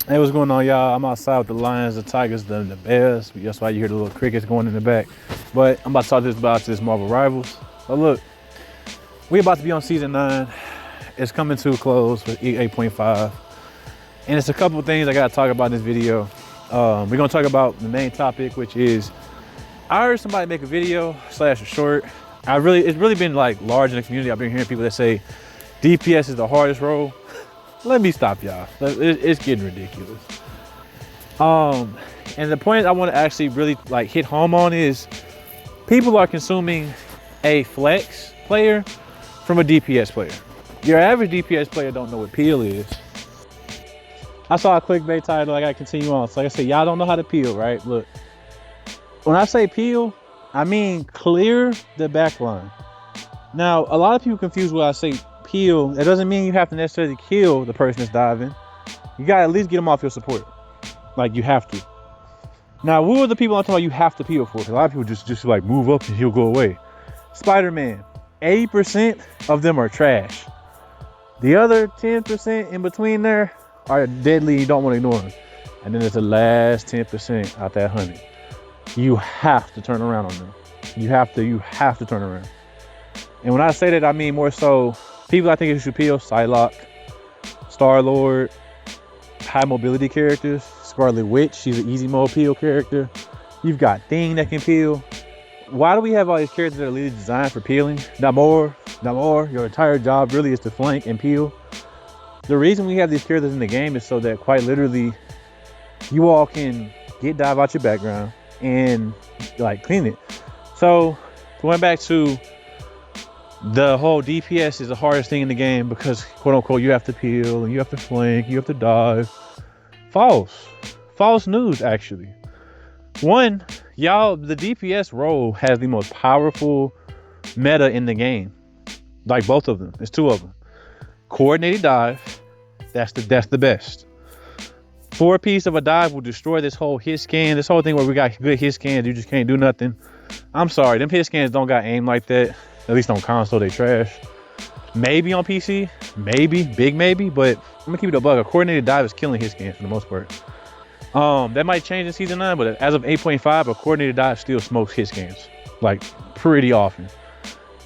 Hey, what's going on, y'all? I'm outside with the Lions, the Tigers, the Bears. That's why you hear the little crickets going in the back. But I'm about to talk about this Marvel Rivals. So look, we about to be on season 9. It's coming to a close with 8.5. And it's a couple of things I gotta talk about in this video. We're gonna talk about the main topic, which is I heard somebody make a video / a short. It's really been like large in the community. I've been hearing people that say DPS is the hardest role. Let me stop y'all. It's getting ridiculous. And the point I want to actually really like hit home on is people are consuming a flex player from a DPS player. Your average DPS player don't know what peel is. I saw a clickbait title. I gotta continue on. So like I said, y'all don't know how to peel, right? Look, when I say peel, I mean clear the back line. Now, a lot of people confuse when I say peel. That doesn't mean you have to necessarily kill the person that's diving. You gotta at least get them off your support. Like, you have to. Now, who are the people I'm talking about you have to peel for? A lot of people just like move up and he'll go away. Spider-Man, 80% of them are trash. The other 10% in between there are deadly. You don't want to ignore them. And then there's the last 10% out that 100. You have to turn around on them. You have to turn around. And when I say that, I mean more so people I think you should peel: Psylocke, Star-Lord, high mobility characters. Scarlet Witch, she's an easy mode peel character. You've got Thing that can peel. Why do we have all these characters that are really designed for peeling? Namor. Your entire job really is to flank and peel. The reason we have these characters in the game is so that quite literally you all can get dive out your background and like clean it. So going back to the whole DPS is the hardest thing in the game because quote unquote you have to peel and you have to flank, you have to dive. False news, actually. One, y'all, the DPS role has the most powerful meta in the game. Like both of them. There's two of them. Coordinated dive, that's the best. 4-piece of a dive will destroy this whole hit scan. This whole thing where we got good hit scans, you just can't do nothing. I'm sorry, them hit scans don't got aim like that. At least on console, they trash. Maybe on PC, big maybe, but I'm gonna keep it a bug. A coordinated dive is killing hit scans for the most part. That might change in season 9, but as of 8.5, a coordinated dive still smokes hit scans like pretty often.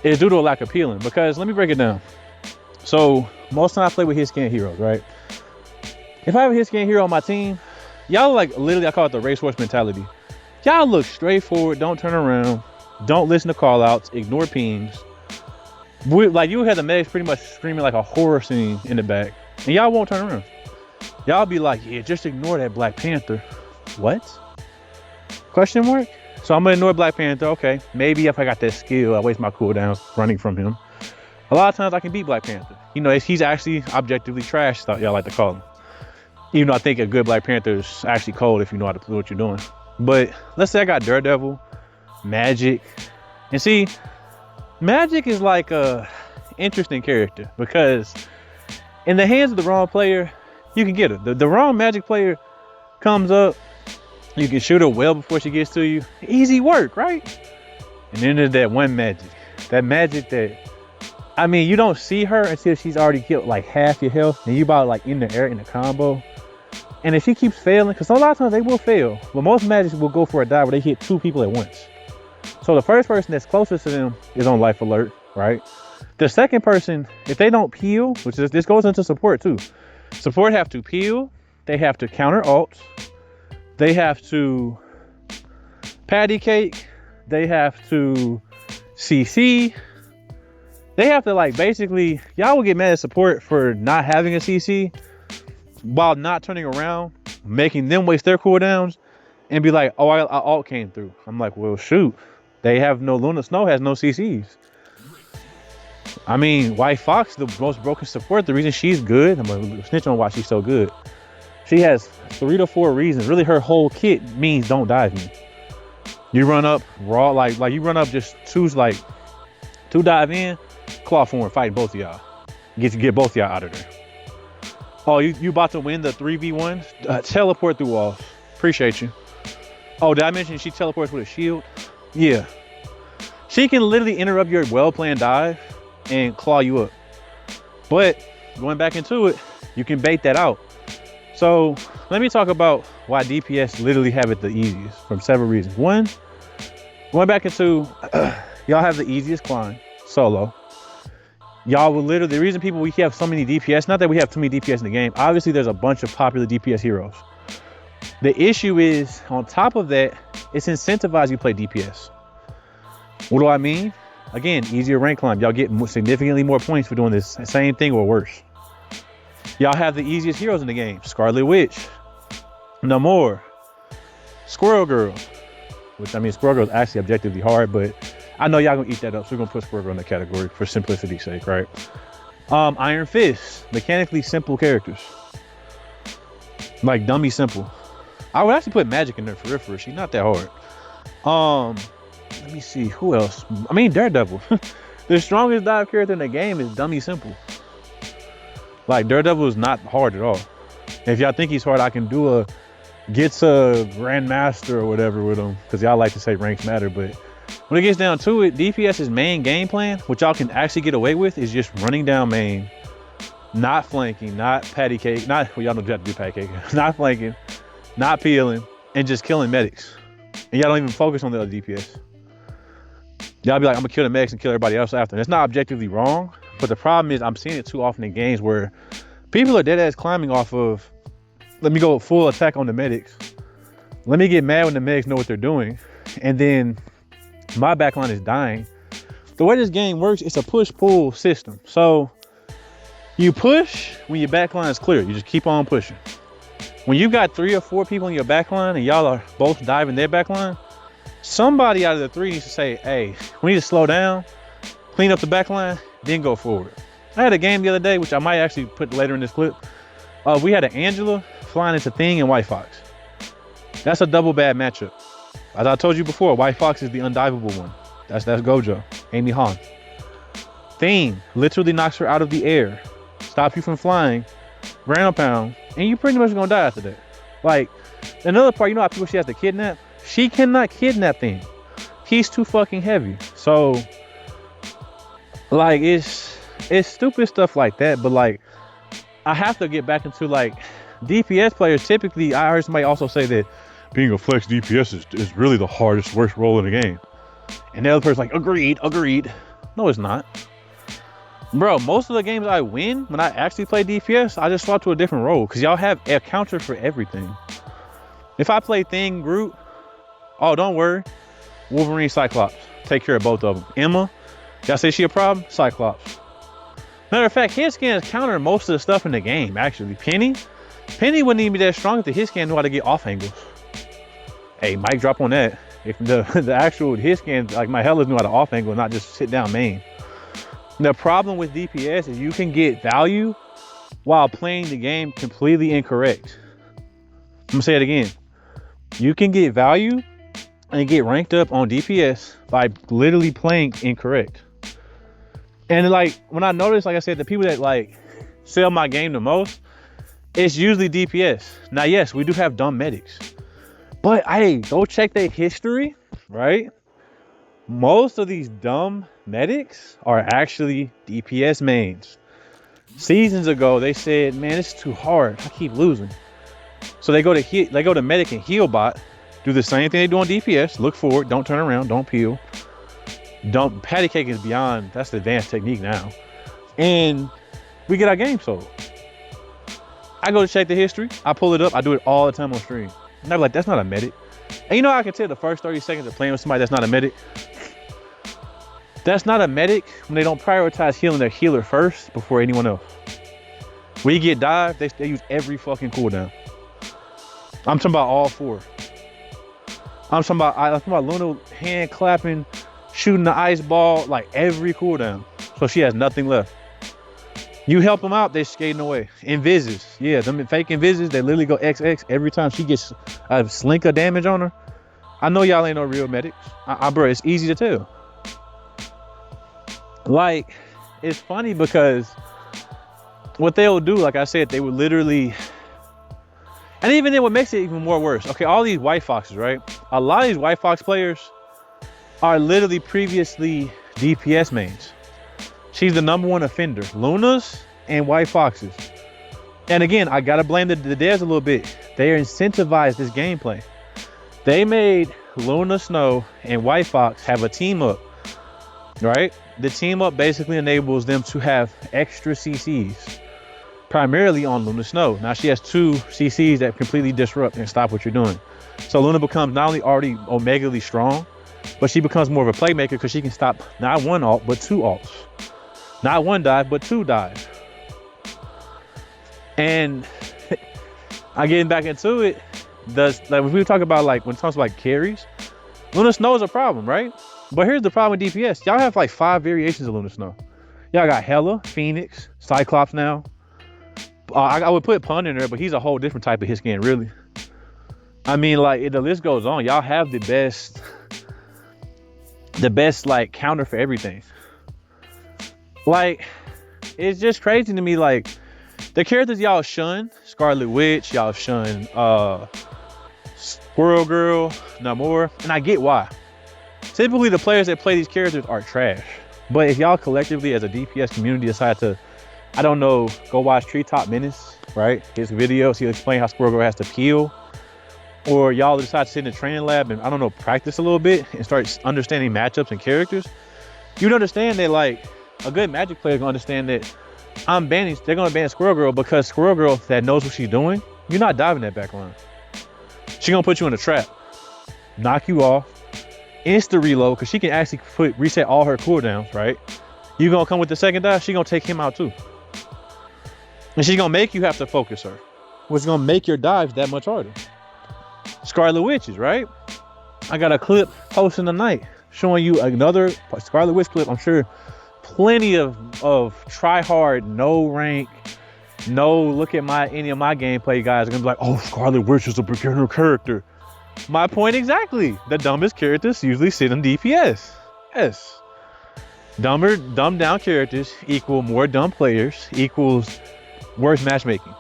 It's due to a lack of peeling because let me break it down. So most time I play with hit scan heroes, right? If I have a hit scan hero on my team, y'all like literally I call it the racehorse mentality. Y'all look straightforward, don't turn around, don't listen to call outs, ignore pings. Like you had the medics pretty much screaming like a horror scene in the back, and y'all won't turn around. Y'all be like, yeah, just ignore that Black Panther. What? Question mark? So I'm gonna ignore Black Panther. Okay, maybe if I got that skill, I waste my cooldowns running from him. A lot of times I can beat Black Panther. You know, he's actually objectively trash, y'all like to call him. Even though I think a good Black Panther is actually cold if you know how to do what you're doing. But let's say I got Daredevil, Magic, and see, Magic is like a interesting character because in the hands of the wrong player, you can get her. The wrong Magic player comes up, you can shoot her well before she gets to you. Easy work, right? And then there's that one Magic. That Magic that, I mean, you don't see her until she's already killed like half your health and you about like in the air in the combo. And if she keeps failing, because a lot of times they will fail, but most Magics will go for a dive where they hit 2 people at once. So the first person that's closest to them is on life alert, right? The second person, if they don't peel, which is this goes into support too. Support have to peel, they have to counter ults, they have to patty cake, they have to CC, they have to like basically, y'all will get mad at support for not having a CC while not turning around, making them waste their cooldowns and be like, oh, I ult came through. I'm like, well, shoot. They have no Luna Snow has no CCs. I mean, White Fox, the most broken support, the reason she's good, I'm gonna snitch on why she's so good. She has 3 to 4 reasons. Really, her whole kit means don't dive me. You run up raw, like you run up just two dive in, claw form, fight both of y'all. Get both of y'all out of there. Oh, you about to win the 3v1? Teleport through walls. Appreciate you. Oh, did I mention she teleports with a shield? Yeah. She can literally interrupt your well-planned dive and claw you up. But going back into it, you can bait that out. So let me talk about why DPS literally have it the easiest from several reasons. One, going back into y'all have the easiest climb solo. Y'all will literally, the reason we have so many DPS, not that we have too many DPS in the game, obviously there's a bunch of popular DPS heroes. The issue is, on top of that, it's incentivized you play DPS. What do I mean? Again, easier rank climb. Y'all get significantly more points for doing this same thing or worse. Y'all have the easiest heroes in the game. Scarlet Witch, Namor, Squirrel Girl, which I mean, Squirrel Girl is actually objectively hard, but I know y'all gonna eat that up, so we're gonna put Squirrel Girl in that category for simplicity's sake, right? Iron Fist, mechanically simple characters. Like dummy simple. I would actually put Magic in there for real. She's not that hard. Let me see, who else? I mean, Daredevil. The strongest dive character in the game is dummy simple. Like, Daredevil is not hard at all. If y'all think he's hard, I can do a Grandmaster or whatever with him, because y'all like to say ranks matter, but when it gets down to it, DPS's main game plan, which y'all can actually get away with, is just running down main, not flanking, not patty cake, not, well, y'all know you have to do patty cake, not flanking, not peeling, and just killing medics. And y'all don't even focus on the other DPS. Y'all be like, I'm gonna kill the medics and kill everybody else after. That's not objectively wrong, but the problem is I'm seeing it too often in games where people are dead ass climbing off of, let me go full attack on the medics. Let me get mad when the medics know what they're doing. And then my backline is dying. The way this game works, it's a push-pull system. So you push when your backline is clear. You just keep on pushing. When you got 3 or 4 people in your backline and y'all are both diving their backline, somebody out of the 3 needs to say, hey, we need to slow down, clean up the backline, then go forward. I had a game the other day, which I might actually put later in this clip. We had an Angela flying into Thing and White Fox. That's a double bad matchup. As I told you before, White Fox is the undivable one. That's Gojo, Amy Han. Thing literally knocks her out of the air, stops you from flying, ground pound, and you pretty much gonna die after that. Like, another part, you know how people she has to kidnap? She cannot kidnap Thing. He's too fucking heavy. So, like, it's stupid stuff like that, but like, I have to get back into like, DPS players typically, I heard somebody also say that being a flex DPS is really the hardest, worst role in the game. And the other person's like, agreed. No, it's not. Bro, most of the games I win, when I actually play DPS, I just swap to a different role, because y'all have a counter for everything. If I play Thing, Groot, oh, don't worry. Wolverine, Cyclops. Take care of both of them. Emma, y'all say she a problem? Cyclops. Matter of fact, hit scans counter most of the stuff in the game, actually. Penny wouldn't even be that strong if the hit scan knew how to get off angles. Hey, mic drop on that. If the actual hit scan, like my Hellas knew how to off angle, not just sit down main. The problem with DPS is you can get value while playing the game completely incorrect. I'm gonna say it again. You can get value and get ranked up on DPS by literally playing incorrect. And like, when I notice, like I said, the people that like sell my game the most, it's usually DPS. Now, yes, we do have dumb medics, but hey, go check their history, right? Most of these dumb medics are actually DPS mains. Seasons ago, they said, man, it's too hard. I keep losing. So they go to medic and heal bot, do the same thing they do on DPS. Look forward, don't turn around, don't peel. Patty cake is beyond, that's the advanced technique now. And we get our game sold. I go to check the history, I pull it up, I do it all the time on stream. And I'm like, that's not a medic. And you know, I can tell the first 30 seconds of playing with somebody that's not a medic. That's not a medic when they don't prioritize healing their healer first before anyone else. When you get dive, they use every fucking cooldown. I'm talking about all 4. I'm talking about Luna hand clapping, shooting the ice ball, like every cooldown. So she has nothing left. You help them out, they're skating away. Invises, yeah, them fake invises, they literally go XX every time she gets a slink of damage on her. I know y'all ain't no real medics. Bro, it's easy to tell. Like, it's funny because what they'll do, like I said, they would literally, and even then what makes it even more worse, okay, all these White Foxes, right? A lot of these White Fox players are literally previously DPS mains. She's the #1 offender. Lunas and White Foxes. And again, I gotta blame the devs a little bit. They incentivized this gameplay. They made Luna Snow and White Fox have a team up, right? The team up basically enables them to have extra CCs, primarily on Luna Snow. Now she has 2 CCs that completely disrupt and stop what you're doing. So Luna becomes not only already omegally strong, but she becomes more of a playmaker because she can stop not 1 ult, but 2 ults. Not 1 dive, but 2 dives. And I'm getting back into it. Like when we talk about when it comes to carries, Luna Snow is a problem, right? But here's the problem with DPS. Y'all have 5 variations of Luna Snow. Y'all got Hela, Phoenix, Cyclops now. I would put Pun in there, but he's a whole different type of hit scan, really. I mean, the list goes on. Y'all have the best counter for everything. It's just crazy to me. The characters y'all shun, Scarlet Witch, y'all shun Squirrel Girl, Namor, and I get why. Typically, the players that play these characters are trash. But if y'all collectively, as a DPS community, decide to, I don't know, go watch Treetop Menace, right? His videos, he'll explain how Squirrel Girl has to peel. Or y'all decide to sit in the training lab and, I don't know, practice a little bit and start understanding matchups and characters. You'd understand that, a good Magic player is going to understand that they're going to ban Squirrel Girl because Squirrel Girl that knows what she's doing, you're not diving that back line. She's going to put you in a trap, knock you off, insta reload, because she can actually reset all her cooldowns, right? You're going to come with the second dive, she's going to take him out too. And she's going to make you have to focus her, which is going to make your dives that much harder. Scarlet Witches, right? I got a clip posting tonight showing you another Scarlet Witch clip. I'm sure plenty of try hard, no rank, no look at any of my gameplay guys are gonna be like, oh, Scarlet Witch is a beginner character. My point exactly. The dumbest characters usually sit in DPS. Yes. Dumbed down characters equal more dumb players equals worse matchmaking.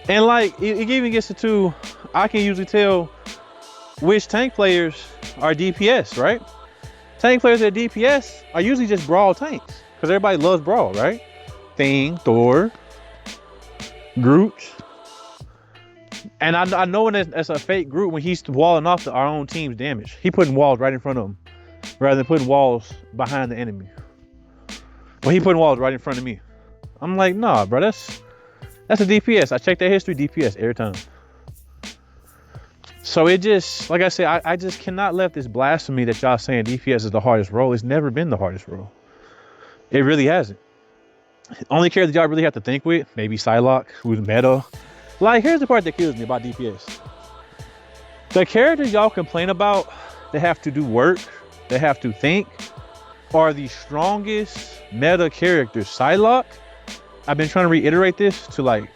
And it even gets to I can usually tell which tank players are DPS, right? Tank players that are DPS are usually just Brawl tanks because everybody loves Brawl, right? Thing, Thor, Groot. And I know when that's a fake Groot when he's walling off our own team's damage. He putting walls right in front of him rather than putting walls behind the enemy. But he putting walls right in front of me. I'm like, nah, bro, that's a DPS. I check that history, DPS every time. So it just, like I said, I just cannot let this blasphemy that y'all saying DPS is the hardest role. It's never been the hardest role. It really hasn't. Only character y'all really have to think with, maybe Psylocke, who's meta. Here's the part that kills me about DPS. The characters y'all complain about, they have to do work, they have to think, are the strongest meta characters. Psylocke, I've been trying to reiterate this to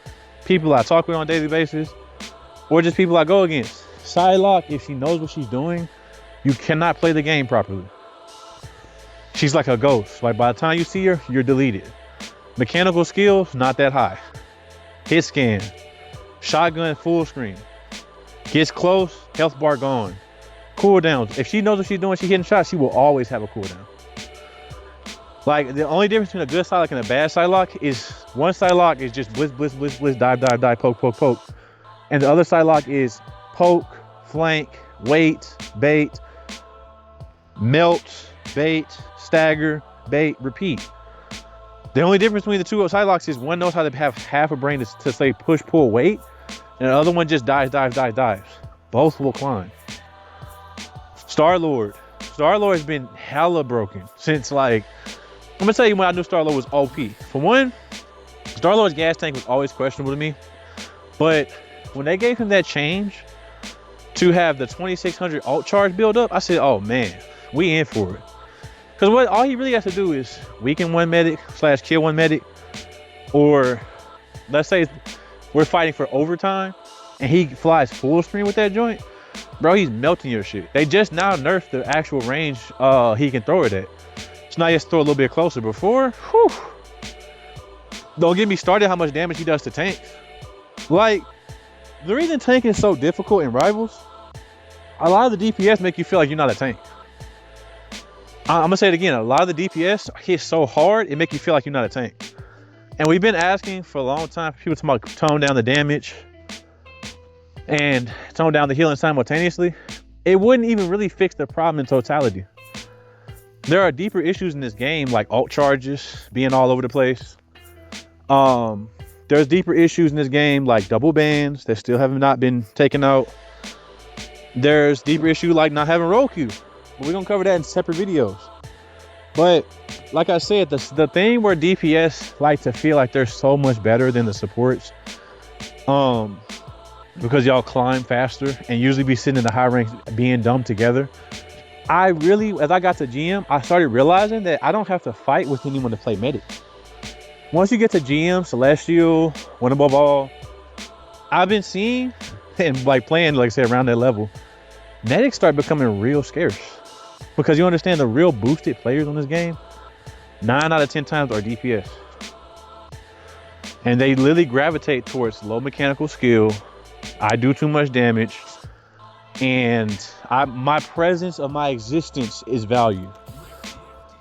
people I talk with on a daily basis, or just people I go against. Psylocke, if she knows what she's doing, you cannot play the game properly. She's like a ghost. By the time you see her, you're deleted. Mechanical skills, not that high. Hit scan, shotgun full screen. Gets close, health bar gone. Cooldowns. If she knows what she's doing, she's hitting shots, she will always have a cooldown. The only difference between a good Psylocke and a bad Psylocke is one Psylocke is just blitz, blitz, blitz, blitz, dive, dive, dive, poke, poke, poke. And the other Psylocke is poke, flank, wait, bait, melt, bait, stagger, bait, repeat. The only difference between the two Psylocks is one knows how to have half a brain to say push, pull, wait, and the other one just dives, dives, dives, dives. Both will climb. Star-Lord has been hella broken since I'm gonna tell you when I knew Star-Lord was OP. For one, Star-Lord's gas tank was always questionable to me, but when they gave him that change to have the 2600 ult charge build up, I said, oh man, we in for it. Because all he really has to do is weaken one medic / kill one medic, or let's say we're fighting for overtime and he flies full screen with that joint, bro, he's melting your shit. They just now nerfed the actual range he can throw it at. So now he has to throw a little bit closer. Before, whew, don't get me started how much damage he does to tanks. The reason tanking is so difficult in Rivals, a lot of the DPS make you feel like you're not a tank. I'm gonna say it again, a lot of the DPS hit so hard, it make you feel like you're not a tank. And we've been asking for a long time for people to tone down the damage and tone down the healing simultaneously. It wouldn't even really fix the problem in totality. There are deeper issues in this game, like ult charges being all over the place. There's deeper issues in this game, like double bans that still have not been taken out. There's deeper issue like not having roll queue. But we're gonna cover that in separate videos. But like I said, the thing where DPS like to feel like they're so much better than the supports, because y'all climb faster and usually be sitting in the high ranks being dumb together. I really, as I got to GM, I started realizing that I don't have to fight with anyone to play medic. Once you get to GM, Celestial, Win Above All, I've been seeing and like playing, like I said, around that level, medics start becoming real scarce. Because you understand the real boosted players on this game, 9 out of 10 times are DPS. And they literally gravitate towards low mechanical skill. I do too much damage. And my presence of my existence is value.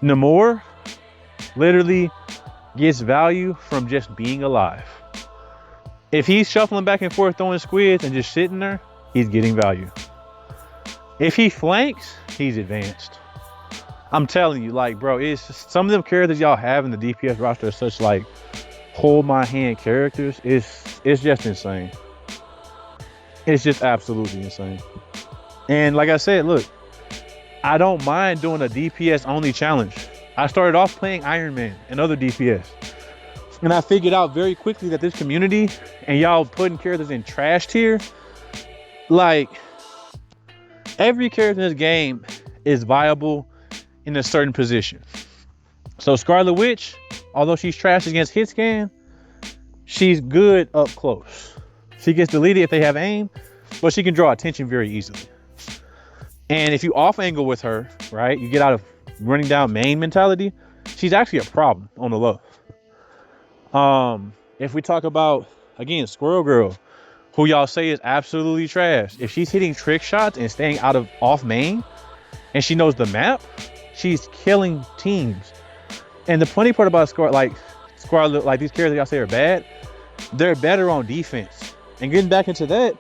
Namor literally gets value from just being alive. If he's shuffling back and forth throwing squids and just sitting there, he's getting value. If he flanks, he's advanced. I'm telling you, like, bro, it's just, some of them characters y'all have in the DPS roster are such like hold my hand characters. It's just insane. It's just absolutely insane. And like I said, look, I don't mind doing a DPS only challenge. I started off playing Iron Man and other DPS. And I figured out very quickly that this community and y'all putting characters in trash tier, like, every character in this game is viable in a certain position. So Scarlet Witch, although she's trash against hit scan, she's good up close. She gets deleted if they have aim, but she can draw attention very easily. And if you off angle with her, right, you get out of running down main mentality, she's actually a problem on the low. If we talk about, again, Squirrel Girl, who y'all say is absolutely trash, if she's hitting trick shots and staying out of off main and she knows the map, she's killing teams. And the funny part about Scarlet, like these characters y'all say are bad, they're better on defense. And getting back into that,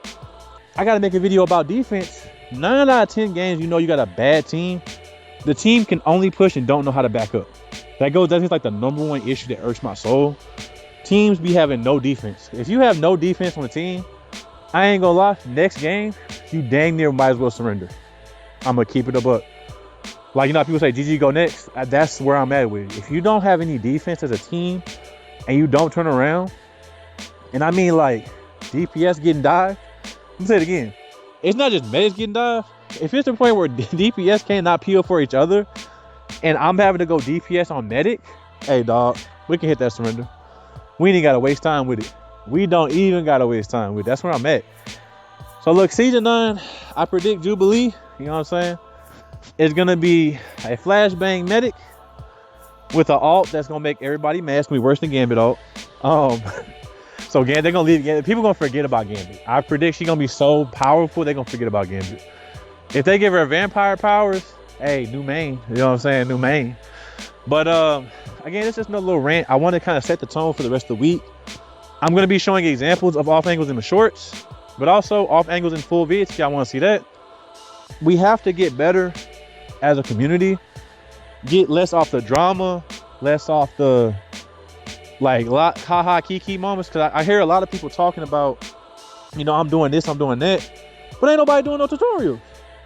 I gotta make a video about defense. 9 out of 10 games, you know you got a bad team, the team can only push and don't know how to back up. That's like the number one issue that irks my soul. Teams be having no defense. If you have no defense on the team, I ain't gonna lie, next game, you dang near might as well surrender. I'm gonna keep it a buck. Like, you know, people say, GG go next. That's where I'm at with it. If you don't have any defense as a team and you don't turn around, and I mean like DPS getting dived, let me say it again. It's not just medics getting dived. If it's the point where DPS cannot peel for each other and I'm having to go DPS on medic, hey dog, we can hit that surrender. We ain't gotta waste time with it. We don't even gotta waste time with it. That's where I'm at. So look, season 9, I predict Jubilee, you know what I'm saying? It's gonna be a flashbang medic with an alt that's gonna make everybody mad. It's gonna be worse than Gambit alt. So again, they're gonna leave Gambit. People gonna forget about Gambit. I predict she's gonna be so powerful, they're gonna forget about Gambit. If they give her vampire powers, hey, new main. You know what I'm saying? New main. But again, it's just another little rant. I want to kind of set the tone for the rest of the week. I'm gonna be showing examples of off angles in the shorts, but also off angles in full vids if y'all want to see that. We have to get better as a community. Get less off the drama, less off the like haha kiki moments, because I hear a lot of people talking about, you know, I'm doing this, I'm doing that, but ain't nobody doing no tutorials.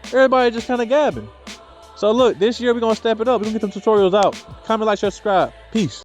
Everybody just kind of gabbing. So look, this year we're gonna step it up. We're gonna get them tutorials out. Comment, like, share, subscribe. Peace.